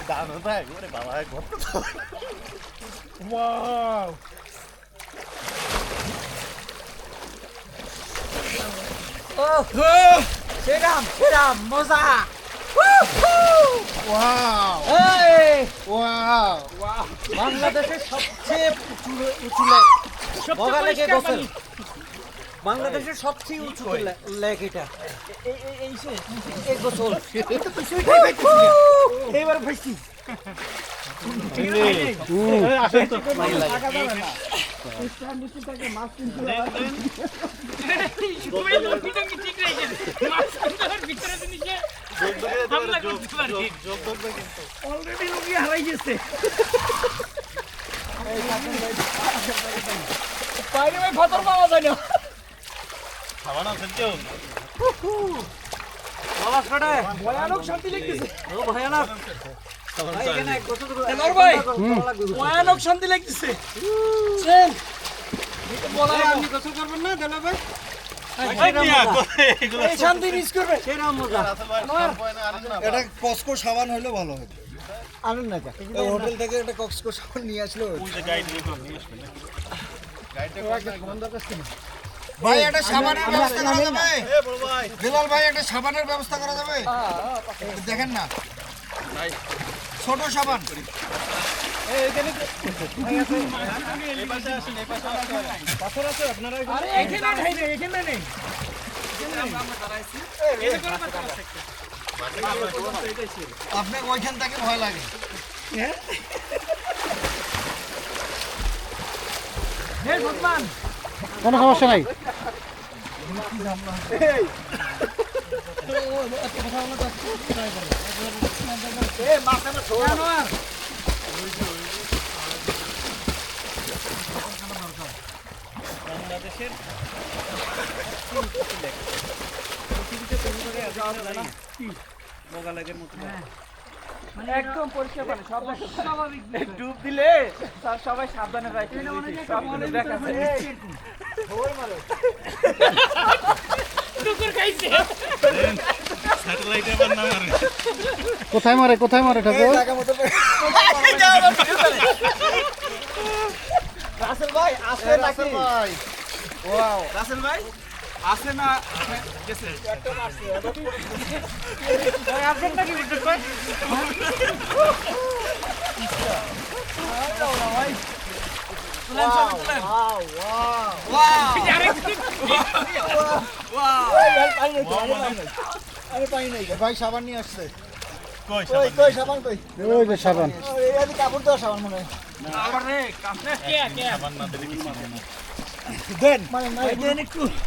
দাম ভাই ওরে বাবা কত ওয়াও সেরাম মজা ওয়াও এই ওয়াও বাংলাদেশের সবচেয়ে উঁচু বগা লেকে গোসল বাংলাদেশের সবচেয়ে উঁচু লেক এটা এই গোসল এইবার ভাইছি আসেন তো অলরেডি রোগী হারাই গেছে বাইরে ভাই ফাতর পাওয়া যায় না খাওয়ানো ফেলছো ভয়ানক শান্তি লাগতেছে ভয়ানক ভয়ানক শান্তি লাগতেছে আপনি গোসল করবেন না দেলা ভাই এই শান্তি মিস করবে সেরাম মজা এটা কসকো সাবান হলে ভালো হয় আনন্দ না এই হোটেল থেকে একটা কসকো সাবান নিয়ে আসলো ভাই একটা সাবানের ব্যবস্থা করা যাবে বিলাল ভাই একটা সাবানের ব্যবস্থা করা যাবে দেখেন না ছোট সাবান আরে এখানে নেই রে এখানে নেই আপনার ওইখান থেকে ভয় লাগে হে ভগবান কোনো সমস্যা নাই জানোয়ার বাংলাদেশের পৃথিবীতে কোনো জায়গায় এত জানা বগালেগের মতো মানে একদম পরিষ্কার পানি সব স্বাভাবিক ডুব দিলে স্যার সবাই সাবধানে রাখবে সব কিছু দেখাচ্ছে টুকুর খাইছে স্যাটেলাইটে আবার না মারে কোথায় মারে ঠাকুর রাসেল ভাই আসলে নাকি ভাই ওয়াও রাসেল ভাই আছে না গেছে আসেন নাকি বিদ্যুৎ ভাই ভাই সাবান নিয়ে আসছে কই কই সাবান কই ওই যে সাবান এই কাপড় দেওয়া সাবান মনে হয় আরে কামনে কে কে সাবান না দিলে কিছু হবে না দেন মানে একটু